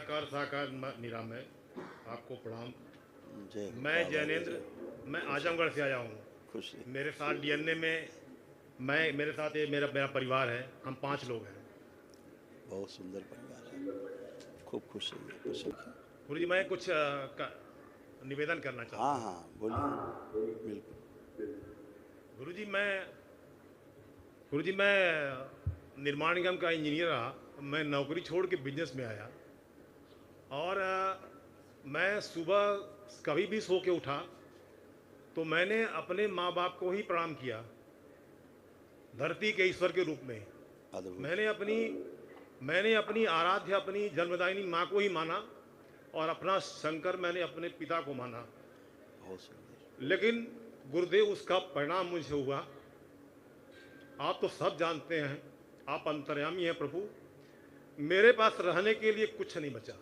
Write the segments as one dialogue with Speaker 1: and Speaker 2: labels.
Speaker 1: निराकार साकार निरामय, आपको प्रणाम।
Speaker 2: जय हो
Speaker 1: मैं
Speaker 2: बाबा की
Speaker 1: जैनेंद्र,
Speaker 2: जय।
Speaker 1: मैं
Speaker 2: खुश रहो,
Speaker 1: आजमगढ़ से आया हूँ।
Speaker 2: खुश रहो।
Speaker 1: मेरे साथ डीएनए में मैं मेरे साथ ये मेरा मेरा परिवार है, हम 5 लोग हैं।
Speaker 2: बहुत सुंदर परिवार है, खूब खुश रहिए, खुश रखिए।
Speaker 1: गुरु जी, मैं कुछ निवेदन करना चाहता
Speaker 2: हाँ
Speaker 1: हूँ।
Speaker 2: हाँ बोलिए, बिल्कुल।
Speaker 1: गुरु जी मैं गुरु जी मैं निर्माण निगम का इंजीनियर रहा। मैं नौकरी छोड़ के बिजनेस में आया, और मैं सुबह कभी भी सो के उठा तो मैंने अपने माँ बाप को ही प्रणाम किया, धरती के ईश्वर के रूप में।
Speaker 2: अद्भुत।
Speaker 1: मैंने अपनी आराध्य, अपनी जन्मदायिनी माँ को ही माना, और अपना शंकर मैंने अपने पिता को माना।
Speaker 2: बहुत सुंदर।
Speaker 1: लेकिन गुरुदेव, उसका परिणाम मुझे हुआ। आप तो सब जानते हैं, आप अंतर्यामी हैं प्रभु। मेरे पास रहने के लिए कुछ नहीं बचा।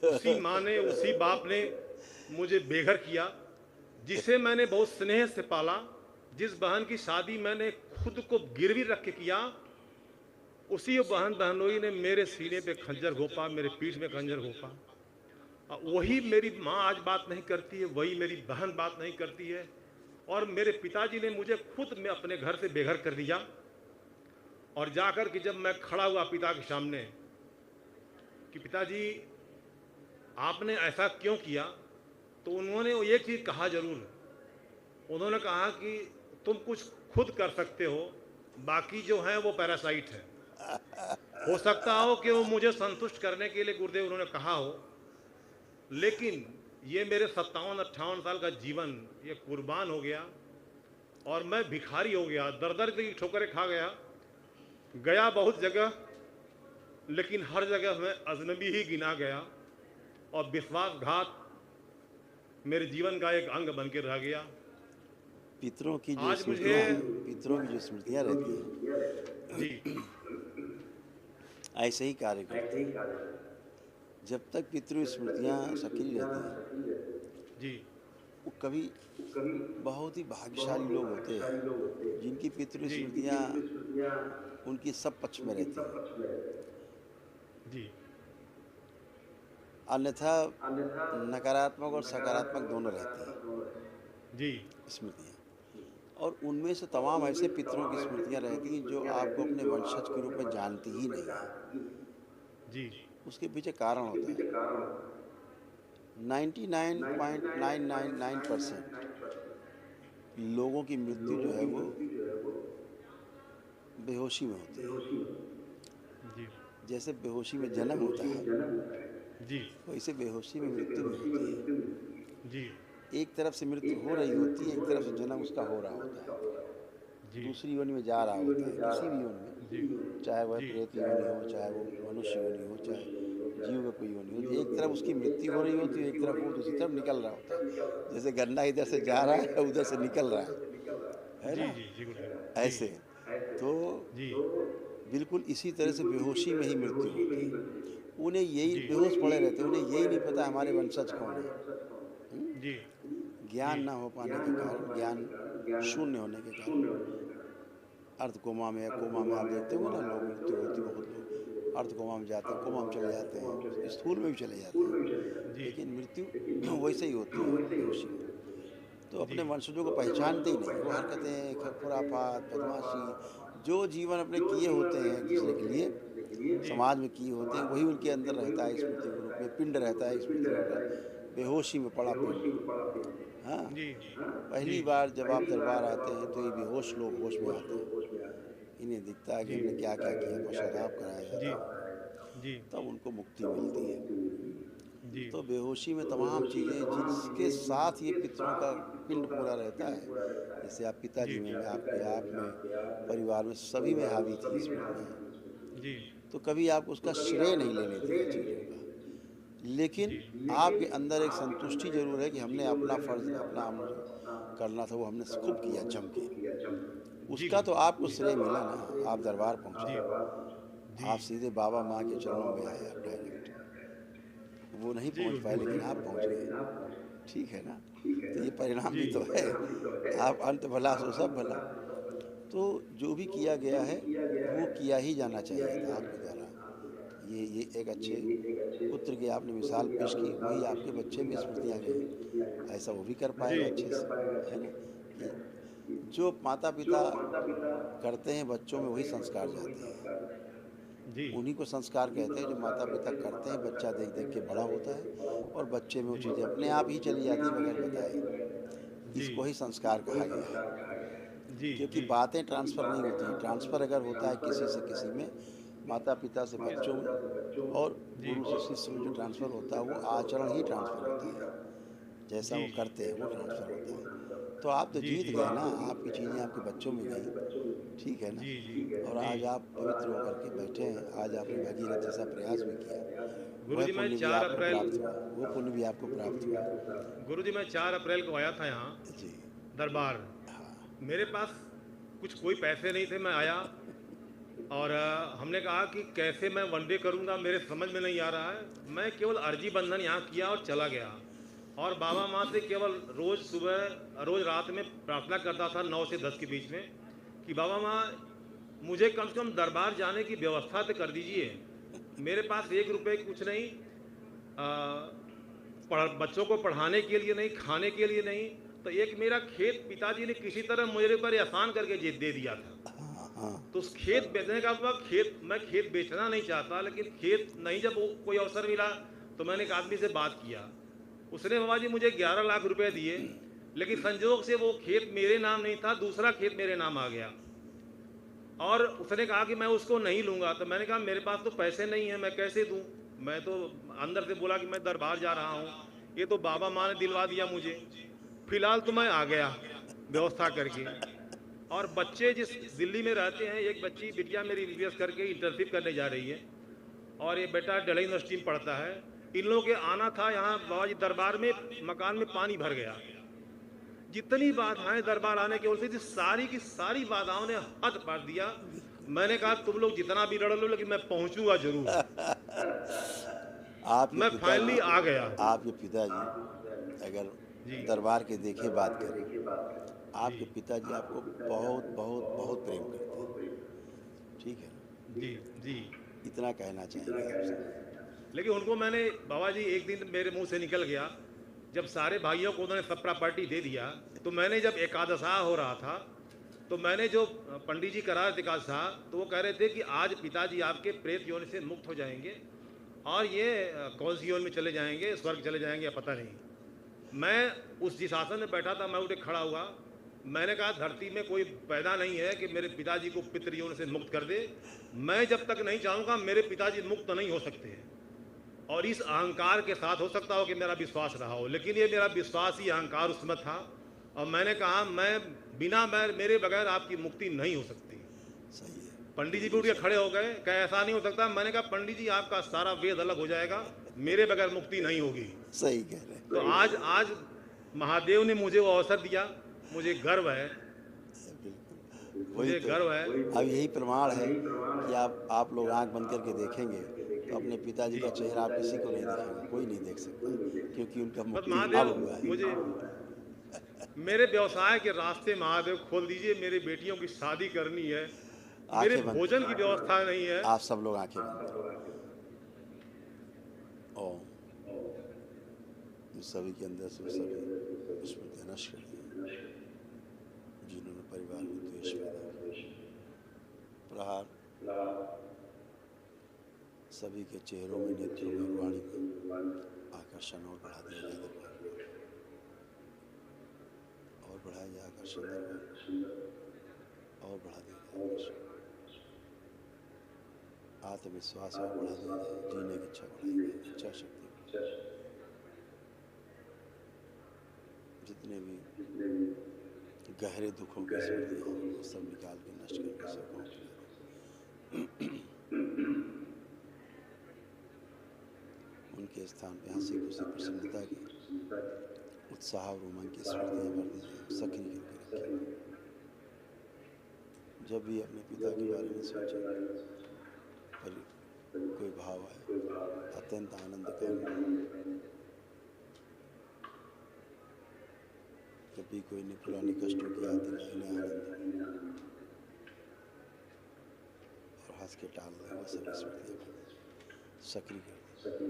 Speaker 1: उसी माँ ने, उसी बाप ने मुझे बेघर किया, जिसे मैंने बहुत स्नेह से पाला। जिस बहन की शादी मैंने खुद को गिरवी रख के किया, उसी बहन बहनोई ने मेरे सीने पे खंजर घोंपा, मेरे पीठ में खंजर घोंपा। वही मेरी माँ आज बात नहीं करती है, वही मेरी बहन बात नहीं करती है, और मेरे पिताजी ने मुझे खुद में अपने घर से बेघर कर दिया। और जाकर कि जब मैं खड़ा हुआ पिता के सामने कि पिताजी आपने ऐसा क्यों किया, तो उन्होंने एक चीज़ कहा जरूर। उन्होंने कहा कि तुम कुछ खुद कर सकते हो, बाकी जो है वो पैरासाइट है। हो सकता हो कि वो मुझे संतुष्ट करने के लिए गुरुदेव उन्होंने कहा हो, लेकिन ये मेरे 57-58 साल का जीवन ये कुर्बान हो गया, और मैं भिखारी हो गया, दर दर की ठोकरें खा गया बहुत जगह, लेकिन हर जगह मैं अजनबी ही गिना गया, और विश्वासघात मेरे जीवन का एक अंग बन के रह गया।
Speaker 2: पितरों की जो
Speaker 1: आज मुझे
Speaker 2: स्मृतियाँ हैं, पितरों की जो स्मृतियाँ रहती
Speaker 1: जी
Speaker 2: हैं ऐसे ही कार्य करती हैं। जब तक पितृ स्मृतियाँ सक्रिय रहती हैं,
Speaker 1: जी
Speaker 2: वो कभी बहुत ही भाग्यशाली लोग होते हैं जिनकी पितृ
Speaker 1: जी
Speaker 2: स्मृतियाँ उनकी सब पक्ष में रहती हैं।
Speaker 1: जी
Speaker 2: अन्यथा नकारात्मक और सकारात्मक दोनों रहती हैं
Speaker 1: जी
Speaker 2: स्मृतियाँ। और उनमें से तमाम ऐसे पितरों की स्मृतियाँ रहती हैं जो आपको अपने वंशज के रूप में जानती ही नहीं है।
Speaker 1: जी
Speaker 2: उसके पीछे कारण होता है। 99.999% लोगों की मृत्यु जो है वो बेहोशी में होती है।
Speaker 1: जी
Speaker 2: जैसे बेहोशी में जन्म होता है,
Speaker 1: जी
Speaker 2: वैसे बेहोशी में मृत्यु भी होती है।
Speaker 1: जी
Speaker 2: एक तरफ से मृत्यु हो रही होती है, एक तरफ से जन्म उसका हो रहा होता है,
Speaker 1: जी
Speaker 2: दूसरी योनि में जा रहा होता है, किसी भी योनि में,
Speaker 1: जी
Speaker 2: चाहे वह
Speaker 1: जी
Speaker 2: प्रेत योनि हो, चाहे वो मनुष्य योनि हो, चाहे जीव का कोई योनि हो। एक तरफ उसकी मृत्यु हो रही होती है, एक तरफ वो दूसरी तरफ निकल रहा होता है। जैसे गन्ना इधर से जा रहा है, उधर से निकल रहा है
Speaker 1: जी
Speaker 2: ना?
Speaker 1: जी जी गुरुदेव जी
Speaker 2: ऐसे तो
Speaker 1: जी
Speaker 2: बिल्कुल इसी तरह से बेहोशी में ही मृत्यु होती है। उन्हें यही
Speaker 1: जी
Speaker 2: बेहोश पड़े रहते हैं, उन्हें यही नहीं पता हमारे वंशज कौन है। हुँ?
Speaker 1: जी जी
Speaker 2: ज्ञान ना हो पाने के कारण, ज्ञान शून्य होने के कारण अर्ध कोमा में या कोमा में आप देखते होंगे ना, लोग मृत्यु होती है, बहुत लोग अर्ध कोमा में जाते हैं, कोमा में चले जाते हैं, स्थूल में भी चले जाते हैं,
Speaker 1: जी
Speaker 2: लेकिन मृत्यु वैसे ही होती है बेहोशी में। तो
Speaker 1: जी
Speaker 2: अपने वंशजों को पहचानते ही नहीं। वो हरकतें, खुराफात, बदमाशी, जो जीवन अपने किए होते हैं एक दूसरे के लिए,
Speaker 1: जी
Speaker 2: समाज में किए होते हैं, वही उनके अंदर रहता है स्मृति के रूप में। पिंड रहता है स्मृति के रूप में, बेहोशी में पड़ा पिंड। हाँ,
Speaker 1: जी जी
Speaker 2: पहली बार जब आप दरबार आते हैं तो ये बेहोश लोग होश में आते हैं। इन्हें दिखता है कि
Speaker 1: जी
Speaker 2: हमने क्या क्या किया, पश्चाताप कराया
Speaker 1: जी
Speaker 2: जाता है,
Speaker 1: जी
Speaker 2: तब उनको मुक्ति मिलती है।
Speaker 1: जी
Speaker 2: तो बेहोशी में तमाम चीज़ें जिसके साथ ये पितरों का पिंड पूरा रहता है, जैसे आप पिताजी
Speaker 1: जी
Speaker 2: में, आपके आप में, परिवार में, सभी में हावी थी स्मृतियाँ।
Speaker 1: जी
Speaker 2: तो कभी आप उसका श्रेय नहीं लेने दिया चीज़ों का, लेकिन आपके अंदर एक संतुष्टि जरूर है कि हमने अपना फर्ज, अपना हम जो करना था वो हमने खूब किया जम के।
Speaker 1: जी
Speaker 2: उसका तो
Speaker 1: गुरुदेव
Speaker 2: आपको श्रेय मिला ना। आप दरबार पहुँचे,
Speaker 1: जी जी
Speaker 2: आप सीधे बाबा माँ के चरणों में आए, आप डायरेक्ट। वो नहीं
Speaker 1: जी
Speaker 2: पहुँच पाए लेकिन
Speaker 1: गुरुदेव
Speaker 2: आप पहुँच गए। ठीक है ना? तो ये परिणाम
Speaker 1: जी
Speaker 2: भी तो है। आप अंत भला सो सब भला। तो जो भी किया गया है वो किया ही जाना चाहिए था आपके द्वारा। ये एक अच्छे पुत्र की आपने मिसाल पेश की, वही आपके बच्चे में स्मृतियाँ गई, ऐसा वो भी कर
Speaker 1: जी
Speaker 2: पाएगा अच्छे से, है ना? कि जो माता पिता करते हैं बच्चों में वही संस्कार जाते हैं,
Speaker 1: जी
Speaker 2: उन्हीं को संस्कार कहते हैं जो माता पिता करते हैं, बच्चा देख देख के बड़ा होता है और बच्चे में वो
Speaker 1: जी
Speaker 2: चीज़ें अपने आप ही चली जाती हैं बगैर बताए।
Speaker 1: जी
Speaker 2: इसको ही संस्कार कहा गया है,
Speaker 1: जी
Speaker 2: क्योंकि
Speaker 1: जी
Speaker 2: बातें ट्रांसफ़र नहीं होती, ट्रांसफ़र अगर होता है किसी से किसी में, माता पिता से बच्चों में और
Speaker 1: जी
Speaker 2: गुरु से शिष्य में जो ट्रांसफ़र होता है वो आचरण ही ट्रांसफ़र होता है, जैसा
Speaker 1: जी
Speaker 2: वो करते हैं वो ट्रांसफ़र होता है। तो आप तो
Speaker 1: जी
Speaker 2: जीत
Speaker 1: जी
Speaker 2: गए ना, आपकी चीज़ें आपके बच्चों में गई, ठीक है ना?
Speaker 1: जी जी
Speaker 2: और
Speaker 1: जी
Speaker 2: आज आप पवित्र होकर के बैठे हैं, आज आपने भगीरथ जैसा प्रयास भी किया, वह
Speaker 1: गुरुजी मैं
Speaker 2: पुण्य भी
Speaker 1: 4
Speaker 2: आपको
Speaker 1: अप्रैल
Speaker 2: प्राप्त हुआ, वो पुण्य भी आपको प्राप्त हुआ।
Speaker 1: गुरुजी मैं 4 अप्रैल को आया था यहाँ
Speaker 2: जी,
Speaker 1: दरबार।
Speaker 2: हाँ,
Speaker 1: मेरे पास कुछ कोई पैसे नहीं थे, मैं आया और हमने कहा कि कैसे मैं वनडे करूँगा, मेरे समझ में नहीं आ रहा है। मैं केवल अर्जी बंधन यहाँ किया और चला गया और बाबा माँ से केवल रोज़ सुबह रोज़ रात में प्रार्थना करता था 9 से 10 के बीच में कि बाबा माँ मुझे कम से कम दरबार जाने की व्यवस्था तो कर दीजिए। मेरे पास 1 रुपए कुछ नहीं, बच्चों को पढ़ाने के लिए नहीं, खाने के लिए नहीं। तो एक मेरा खेत पिताजी ने किसी तरह मेरे ऊपर एहसान करके दे दिया था।
Speaker 2: हाँ, हाँ,
Speaker 1: तो उस खेत बेचने का हुआ, मैं खेत बेचना नहीं चाहता, लेकिन खेत नहीं, जब कोई अवसर मिला तो मैंने एक आदमी से बात किया। उसने बाबा जी मुझे 11 लाख रुपए दिए, लेकिन संजोग से वो खेत मेरे नाम नहीं था, दूसरा खेत मेरे नाम आ गया और उसने कहा कि मैं उसको नहीं लूँगा। तो मैंने कहा मेरे पास तो पैसे नहीं है, मैं कैसे दूँ? मैं तो अंदर से बोला कि मैं दरबार जा रहा हूँ, ये तो बाबा माँ ने दिलवा दिया मुझे। फिलहाल तो मैं आ गया व्यवस्था करके। और बच्चे जिस दिल्ली में रहते हैं, एक बच्ची बिटिया मेरी एमबीबीएस करके इंटर्नशिप करने जा रही है और ये बेटा दिल्ली यूनिवर्सिटी में पढ़ता है। इन लोगों के आना था यहाँ बाबा जी दरबार में, मकान में पानी भर गया। जितनी बाधाएं दरबार आने की ओर से थी, सारी की सारी बाधाओं ने हद पार दिया। मैंने कहा तुम लोग जितना भी लड़ लो, लेकिन मैं पहुंचूंगा जरूर।
Speaker 2: आपके
Speaker 1: मैं
Speaker 2: पिताजी
Speaker 1: फाइनली आ गया।
Speaker 2: आपके पिताजी अगर
Speaker 1: जी
Speaker 2: दरबार के देखे बात करें,
Speaker 1: जी
Speaker 2: आपके पिताजी आपको बहुत बहुत बहुत प्रेम करते हैं, ठीक है ना?
Speaker 1: जी जी।
Speaker 2: इतना कहना चाहेंगे आपसे।
Speaker 1: लेकिन उनको मैंने बाबा जी एक दिन मेरे मुंह से निकल गया, जब सारे भाइयों को उन्होंने सब प्रॉपर्टी दे दिया, तो मैंने जब एकादशा हो रहा था तो मैंने जो पंडित जी करा रहे थे एकादशा, तो वो कह रहे थे कि आज पिताजी आपके प्रेत योनि से मुक्त हो जाएंगे और ये कौन सी योनि में चले जाएंगे, स्वर्ग चले जाएंगे या पता नहीं। मैं उस जिस आसन में बैठा था, मैं उठे खड़ा हुआ। मैंने कहा धरती में कोई पैदा नहीं है कि मेरे पिताजी को पितृयोनि से मुक्त कर दे। मैं जब तक नहीं चाहूँगा मेरे पिताजी मुक्त नहीं हो सकते हैं। और इस अहंकार के साथ हो सकता हो कि मेरा विश्वास रहा हो, लेकिन ये मेरा विश्वास ही अहंकार उसमें था। और मैंने कहा मैं मेरे बगैर आपकी मुक्ति नहीं हो सकती।
Speaker 2: सही है,
Speaker 1: पंडित जी भी उठ के खड़े हो गए, कहा ऐसा नहीं हो सकता। मैंने कहा पंडित जी आपका सारा वेद अलग हो जाएगा, मेरे बगैर मुक्ति नहीं होगी।
Speaker 2: सही कह रहे हैं,
Speaker 1: तो आज आज महादेव ने मुझे वो अवसर दिया, मुझे गर्व है,
Speaker 2: बिल्कुल। वही
Speaker 1: मुझे
Speaker 2: तो,
Speaker 1: गर्व है।
Speaker 2: अब यही प्रमाण है कि आप लोग आंख बंद करके देखेंगे तो अपने पिताजी
Speaker 1: जी
Speaker 2: का चेहरा आप किसी को नहीं दिखेगा, कोई नहीं देख सकता, क्योंकि उनका
Speaker 1: बस
Speaker 2: मुक्ति
Speaker 1: महादेव
Speaker 2: अब हुआ है।
Speaker 1: मुझे मेरे व्यवसाय के रास्ते महादेव खोल दीजिए। मेरी बेटियों की शादी करनी है, मेरे
Speaker 2: आंखें बंद
Speaker 1: भोजन की
Speaker 2: करें,
Speaker 1: व्यवस्था नहीं है।
Speaker 2: आप सब लोग आंखें बंद करें। ओम। सभी के अंदर से सभी स्मृतियाँ नष्ट कर दी जिन्होंने परिवार में द्वेष पैदा किया। प्रहार सभी के चेहरों में, नेत्रों में और वाणी में आकर्षण और बढ़ा दिया जाए दरबार और बढ़ाया जाए आकर्षण दरबार और बढ़ा दिया जाए आकर्षण। आत्मविश्वास और बढ़ा दिया जाए, जीने की इच्छा बढ़ाई जाए, इच्छा शक्ति। जितने भी गहरे दुखों की स्मृतियाँ हैं वो सब निकाल के नष्ट करके सबको उनके स्थान पे हंसी खुशी प्रसन्नता की, उत्साह और उमंग की स्मृतियाँ भर दी जाए, सक्रिय करके रखें। जब भी अपने पिता के बारे में सोचें, कोई भाव आए, अत्यंत आनंद का अनुभव। जब भी कोई पुराने कष्टों की याद दिलाए, इन्हें आनंद और हंस के टाल दें वो सभी स्मृतियाँ। सक्रिय कर दें।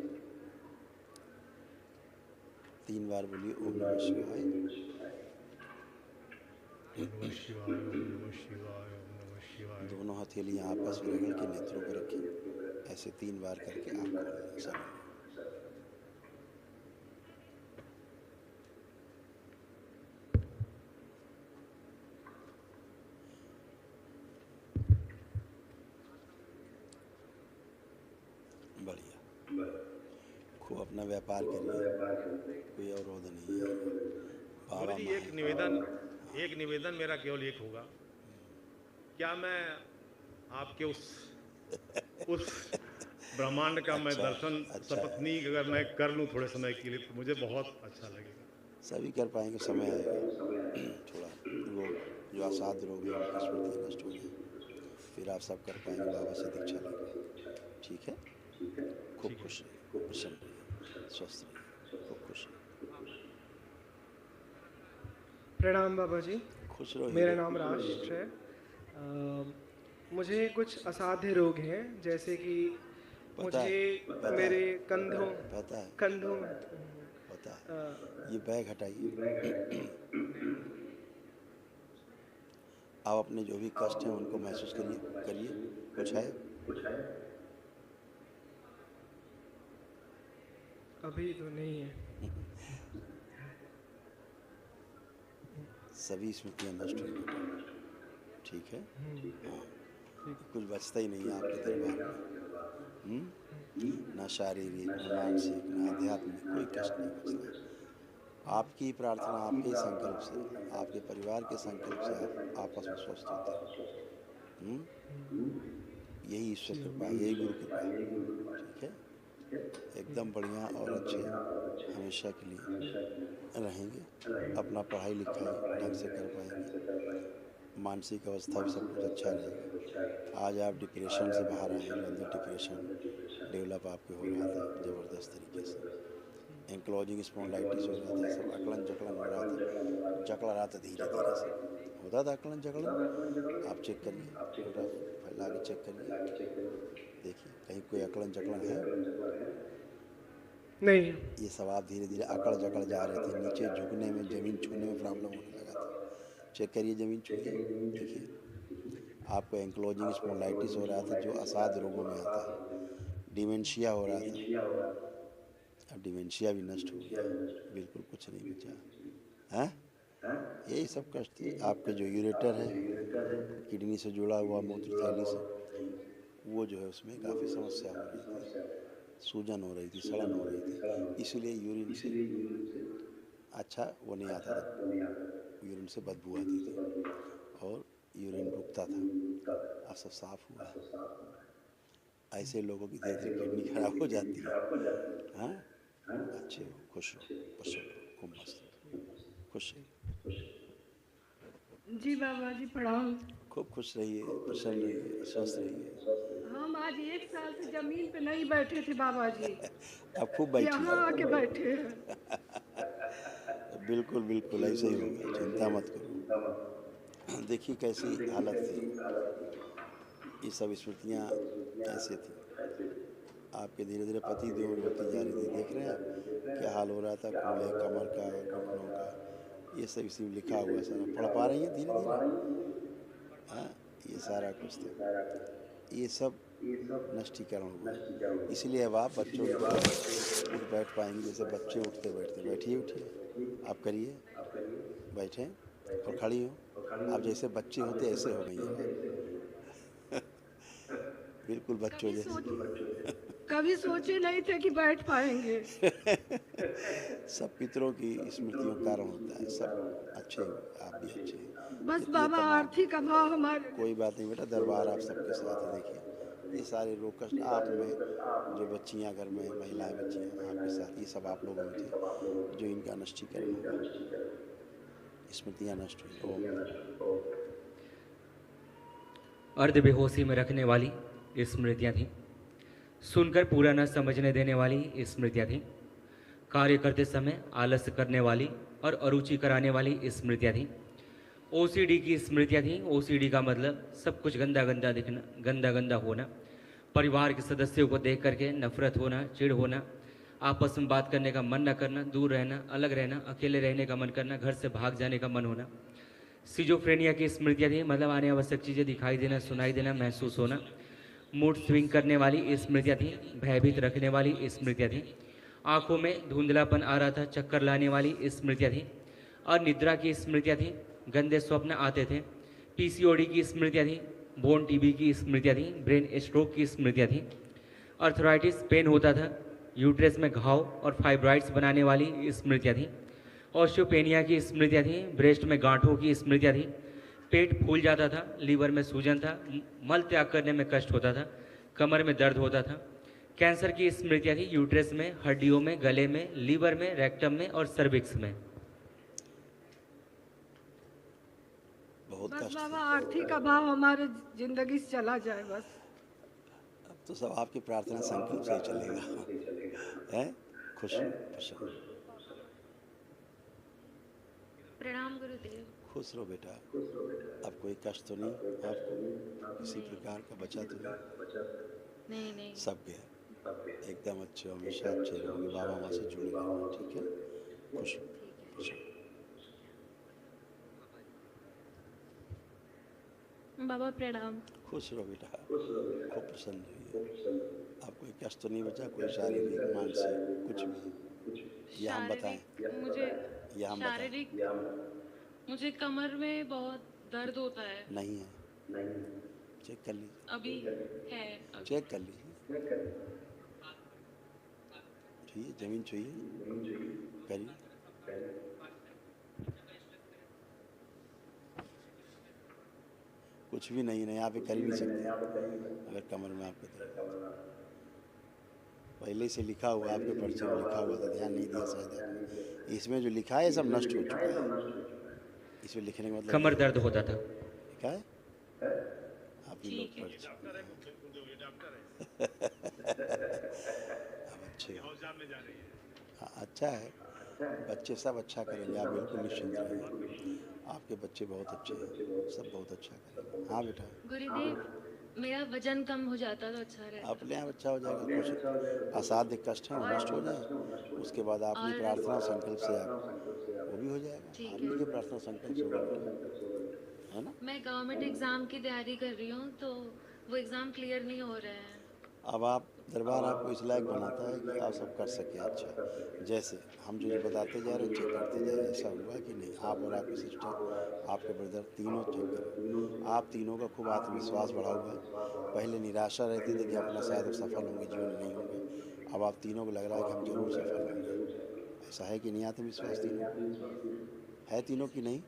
Speaker 2: 3 बार बोलिए ओम नमः शिवाय।
Speaker 1: ओम नमः शिवाय, ओम नमः शिवाय, ओम नमः शिवाय।
Speaker 2: दोनों हथेलियां आपस में रगड़ के नेत्रों पर रखें। ऐसे 3 बार करके आँख खोल लें सभी लोग। बढ़िया, खूब अपना व्यापार करिए, कोई अवरोध नहीं है।
Speaker 1: गुरु
Speaker 2: बाबा
Speaker 1: जी
Speaker 2: महान।
Speaker 1: एक निवेदन मेरा केवल एक होगा, क्या मैं आपके उस ब्रह्मांड का मैं
Speaker 2: अच्छा,
Speaker 1: दर्शन
Speaker 2: अच्छा।
Speaker 1: सपत्नी अगर मैं कर लूं थोड़े समय के लिए तो मुझे बहुत अच्छा लगेगा।
Speaker 2: सभी कर पाएंगे, समय आएगा। थोड़ा रोग, जो असाध्य रोग है उनकी स्मृतियाँ नष्ट हो जाएंगी, फिर आप सब कर पाएंगे बाबा से दीक्षा लेकर। ठीक है, खूब
Speaker 1: ठीक है।
Speaker 2: खुश रहिए, प्रसन्न रहिए, स्वस्थ रहिए, खूब खुश रहिए।
Speaker 3: प्रणाम बाबा जी।
Speaker 2: खुश रहो
Speaker 3: मेरा
Speaker 2: हीरो।
Speaker 3: नाम राष्ट्र है। मुझे कुछ असाध्य रोग हैं, जैसे कि
Speaker 2: पता है,
Speaker 3: मुझे
Speaker 2: पता
Speaker 3: मेरे
Speaker 2: है,
Speaker 3: कंधों
Speaker 2: पता है,
Speaker 3: कंधों
Speaker 2: पता है।
Speaker 3: अ,
Speaker 2: ये बैग हटाइए। आप अपने जो भी कष्ट हैं उनको महसूस करिए, करिए। कुछ है?
Speaker 3: अभी तो नहीं है।
Speaker 2: सभी स्मृतियाँ नष्ट हुई बेटा, ठीक है? हाँ,
Speaker 3: ठीक।
Speaker 2: कुछ बचता ही नहीं है आपके दरबार में। ना शारीरिक, ना मानसिक, ना आध्यात्मिक, कोई कष्ट नहीं बचता है। आपकी प्रार्थना, आपके ही संकल्प से, आपके परिवार के संकल्प से आप आपस में स्वस्थ होते हैं। यही ईश्वर कृपा है, यही गुरु कृपा है। ठीक है, एकदम बढ़िया और अच्छे हमेशा के लिए रहेंगे। अपना पढ़ाई लिखाई ढंग से कर पाएंगे, मानसिक अवस्था भी सब कुछ अच्छा रहेगा। आज आप डिप्रेशन से बाहर आए हैं, जो अंदर डिप्रेशन डेवलप आपके हो रहा था ज़बरदस्त तरीके से, एंक्लोजिंग स्पॉन्डिलाइटिस हो रहा था, सब अकड़न जकड़न हो रहा था, जकड़ा रहा था धीरे धीरे से, होता था अकड़न जकड़न। आप चेक करिए, पूरा फैला के चेक करिए, देखिए कहीं कोई अकड़न जकड़न है?
Speaker 3: नहीं।
Speaker 2: ये सब आप धीरे धीरे अकड़ जकड़ जा रहे थे, नीचे झुकने में, ज़मीन छूने में प्रॉब्लम होने लगा था। चेक करिए, ज़मीन छूइए, देखिए आपको एंक्लोजिंग स्पॉन्डिलाइटिस हो रहा था, जो असाध्य रोगों में आता है। डिमेंशिया हो रहा था, अब डिमेंशिया भी नष्ट हो गया, बिल्कुल कुछ नहीं बचा है। यही सब कष्ट थे। आपके जो यूरेटर है, किडनी से जुड़ा हुआ, मूत्र थैली से, वो जो है उसमें काफ़ी समस्या हो रही थी, सूजन हो रही थी, सड़न हो रही थी, इसीलिए यूरिन से अच्छा वो नहीं आता था, यूरिन से बदबू आती थी और यूरिन रुकता था। अब सब साफ हुआ है। ऐसे लोगों की धीरे धीरे किडनी खराब हो जाती है। हाँ, अच्छे हो, खुश रहो, प्रसन्न रहो, खूब मस्त रहो, खुश रहिए,
Speaker 4: जी बाबा जी प्रणाम।
Speaker 2: खूब खुश रहिए, प्रसन्न रहिए, स्वस्थ रहिए।
Speaker 4: हम आज 1 साल से जमीन पे नहीं बैठे थे बाबा जी,
Speaker 2: अब खूब बैठिए।
Speaker 4: यहाँ आके बैठे हैं।
Speaker 2: बिल्कुल बिल्कुल ऐसे ही होगा, चिंता मत करो। देखिए कैसी हालत थी, ये सब स्मृतियाँ कैसे थी। आपके धीरे धीरे पति देव होती जा रही थी, देख रहे हैं आप क्या हाल हो रहा था, कूल्हे कमर का, घुटनों का, ये सब इसी में लिखा हुआ सारा। पढ़ पा रही हैं धीरे धीरे? हाँ, ये सारा कुछ था, ये सब नष्टीकरण हुआ। इसलिए अब आप बच्चों की तरह उठ बैठ पाएंगे, जैसे बच्चे उठते बैठते। बैठिए, उठिए, आप करिए, बैठें और खड़ी हो। आप जैसे बच्चे होते ऐसे हो गई हैं आप। बिल्कुल बच्चों जैसे।
Speaker 4: कभी सोचे नहीं थे कि बैठ पाएंगे।
Speaker 2: सब पितरों की स्मृतियों का कारण होता है, सब अच्छे हो, आप भी अच्छे हैं।
Speaker 4: बस
Speaker 2: ये
Speaker 4: बाबा
Speaker 2: तमाम
Speaker 4: आर्थिक अभाव हमारे।
Speaker 2: कोई बात नहीं बेटा, दरबार आप सबके साथ है। देखिए ये सारे रोग कष्ट आप में, जो बच्चियां घर में, महिलाएं बच्चियां आपके साथ, ये सब आप लोगों में थे, जो इनका नष्टीकरण हुआ, स्मृतियाँ नष्ट हुई। ओम।
Speaker 5: अर्ध बेहोशी में रखने वाली स्मृतियाँ थीं, सुनकर पूरा न समझने देने वाली स्मृतियाँ थीं, कार्य करते समय आलस्य करने वाली और अरुचि कराने वाली स्मृतियाँ थीं, ओसीडी की स्मृतियाँ थीं। ओसीडी का मतलब सब कुछ गंदा गंदा दिखना, गंदा गंदा होना, परिवार के सदस्यों को देख करके नफरत होना, चिढ़ होना, आपस में बात करने का मन न करना, दूर रहना, अलग रहना, अकेले रहने का मन करना, घर से भाग जाने का मन होना। सिजोफ्रेनिया की स्मृतियाँ थी, मतलब आने आवश्यक चीज़ें दिखाई देना, सुनाई देना, महसूस होना। मूड स्विंग करने वाली स्मृतियाँ थी, भयभीत रखने वाली स्मृतियाँ थी। आंखों में धुंधलापन आ रहा था, चक्कर लाने वाली स्मृतियाँ थी। और निद्रा की स्मृतियाँ थी, गंदे स्वप्न आते थे। पीसीओडी की स्मृतियाँ थी, बोन टीबी की स्मृतियाँ थी, ब्रेन स्ट्रोक की स्मृतियाँ थी। अर्थराइटिस पेन होता था, यूट्रस में घाव और फाइब्राइड्स बनाने वाली स्मृतियाँ थी। ऑस्टियोपेनिया की स्मृतियाँ थी, ब्रेस्ट में गांठों की स्मृतियाँ थी। पेट फूल जाता था, लीवर में सूजन था, मल त्याग करने में कष्ट होता था, कमर में दर्द होता था। कैंसर की स्मृतियाँ थी, यूट्रस में, हड्डियों में, गले में, लीवर में, रेक्टम में और सर्विक्स में।
Speaker 2: बहुत
Speaker 4: बस
Speaker 2: कष्ट
Speaker 4: बाबा
Speaker 2: है।
Speaker 4: आर्थिक अभाव हमारे जिंदगी से चला जाए बस।
Speaker 2: अब तो सब आपकी प्रार्थना संकल्प से ही चलेगा। है खुश प्रसन्न
Speaker 6: प्रणाम गुरुदेव।
Speaker 2: खुश रहो बेटा। अब कोई कष्ट तो नहीं आपको, किसी प्रकार का बचा तो नहीं?
Speaker 6: नहीं नहीं
Speaker 2: सब गया एकदम अच्छे हो, हमेशा अच्छे रहोगे, बाबा माँ से जुड़े रहो, ठीक है? खुश प्रसन्न।
Speaker 6: बाबा प्रणाम।
Speaker 2: खुश रहो बेटा, खूब प्रसन्न रहिए। अब कोई कष्ट तो नहीं बचा, कोई शारीरिक मानसिक कुछ भी? ये हम बताएं,
Speaker 6: मुझे
Speaker 2: ये हम बताएं।
Speaker 6: शारीरिक मुझे कमर में बहुत दर्द होता है।
Speaker 2: नहीं है, चेक कर लीजिए,
Speaker 6: अभी है अभी।
Speaker 2: चेक कर लीजिए। छुइए, जमीन छुइए, करिए। कुछ भी नहीं है, यहाँ पे कर ही नहीं सकते अगर कमर में आपके दर्द। पहले से लिखा हुआ, आपके पर्चे में लिखा हुआ था, ध्यान नहीं दिया शायद आपने। इसमें जो लिखा है सब नष्ट हो चुका है। इसमें लिखने का मतलब
Speaker 5: कमर दर्द होता था।
Speaker 2: लिखा है आप ही लोग पर्चे। अब अच्छे हो। हाँ, अच्छा है, बच्चे सब अच्छा करेंगे, आप बिल्कुल निश्चिंत रहिए। आपके बच्चे बहुत अच्छे हैं, सब बहुत अच्छा करेंगे। हाँ बेटा,
Speaker 6: गुरुदेव मेरा वजन कम हो जाता तो अच्छा रहता।
Speaker 2: अपने आप अच्छा हो जाएगा। कुछ असाध्य कष्ट है वो नष्ट हो जाए, उसके बाद आपकी प्रार्थना संकल्प से आप वो भी हो जाएगा।
Speaker 6: ठीक
Speaker 2: आप
Speaker 6: है।
Speaker 2: की प्रार्थना संकल्प से होगा बेटा, है ना?
Speaker 6: मैं गवर्नमेंट एग्जाम की तैयारी कर रही हूँ तो वो एग्जाम क्लियर नहीं हो रहे हैं।
Speaker 2: अब आप दरबार आपको इस लायक बनाता है कि आप सब कर सके। अच्छा, जैसे हम जो बताते जा रहे हैं, चेक करते जा रहे हैं, ऐसा हुआ कि नहीं? आप और आपकी सिस्टर, आपके ब्रदर, तीनों चेक करें। आप तीनों का खूब आत्मविश्वास बढ़ा हुआ है। पहले निराशा रहती थी कि अपना शायद सफल होंगे, जीवन में नहीं होंगे। अब आप तीनों को लग रहा है कि हम जरूर सफल होंगे। ऐसा है कि नहीं? आत्मविश्वास तीनों है, तीनों की नहीं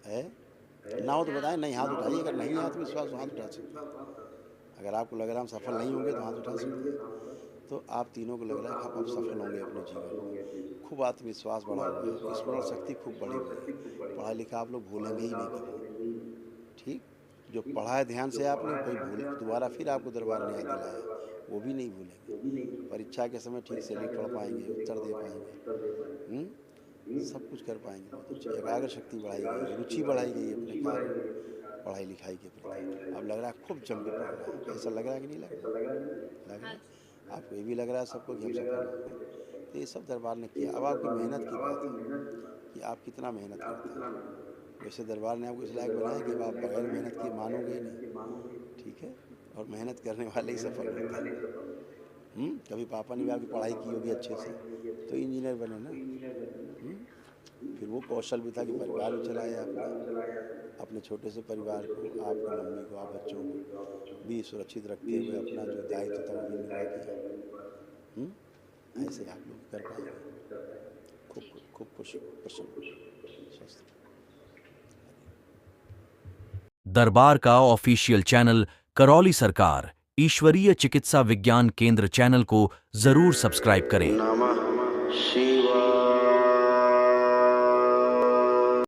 Speaker 2: है? ना हो तो बताएं, नहीं हाथ उठाइए। अगर नहीं है आत्मविश्वास तो हाथ उठा सकते हैं। अगर आपको लग रहा है हम सफल नहीं होंगे तो हाथ उठा सकते हैं। तो आप तीनों को लग रहा है कि आप सफल होंगे अपने जीवन में। खूब आत्मविश्वास बढ़ा हुआ है, स्मरण शक्ति खूब बढ़ी हुई है। पढ़ा लिखा आप लोग भूलेंगे ही नहीं कभी, ठीक? जो पढ़ा है ध्यान से आपने, कोई भूल दोबारा फिर आपको दरबार ने याद दिलाया, वो भी नहीं भूलेंगे। परीक्षा के समय ठीक से लिख पढ़ पाएंगे, उत्तर दे पाएंगे, सब कुछ कर पाएंगे। बहुत अच्छी एकाग्र शक्ति बढ़ाई गई, रुचि बढ़ाई गई अपने कार्य पढ़ाई लिखाई के प्रति। अब लग रहा है खूब जम के पढ़ रहा है। ऐसा लग रहा है कि नहीं लग रहा? लग रहा है आपको? ये भी लग रहा है सबको कि हम सफल होंगे। तो ये सब दरबार ने किया। अब आपकी मेहनत की बात है कि आप कितना मेहनत करते हैं। वैसे दरबार ने आपको इस लायक बनाया कि आप बगैर मेहनत के मानोगे ही नहीं, ठीक है? और मेहनत करने वाले ही सफल होते हैं। कभी पापा ने भी आपकी पढ़ाई की होगी अच्छे से तो इंजीनियर बने ना। फिर वो कौशल भी था कि परिवार भी चलाया आपने, अपने छोटे से परिवार को, आपकी मम्मी को, आप बच्चों को भी सुरक्षित रखते हुए अपना जो दायित्व था वो भी निभा किया। ऐसे आप लोग कर पाएंगे। खूब खूब खुश प्रसन्न स्वस्थ।
Speaker 7: दरबार का ऑफिशियल चैनल करौली सरकार ईश्वरीय चिकित्सा विज्ञान केंद्र चैनल को जरूर सब्सक्राइब करें।
Speaker 2: नमः शिवाय।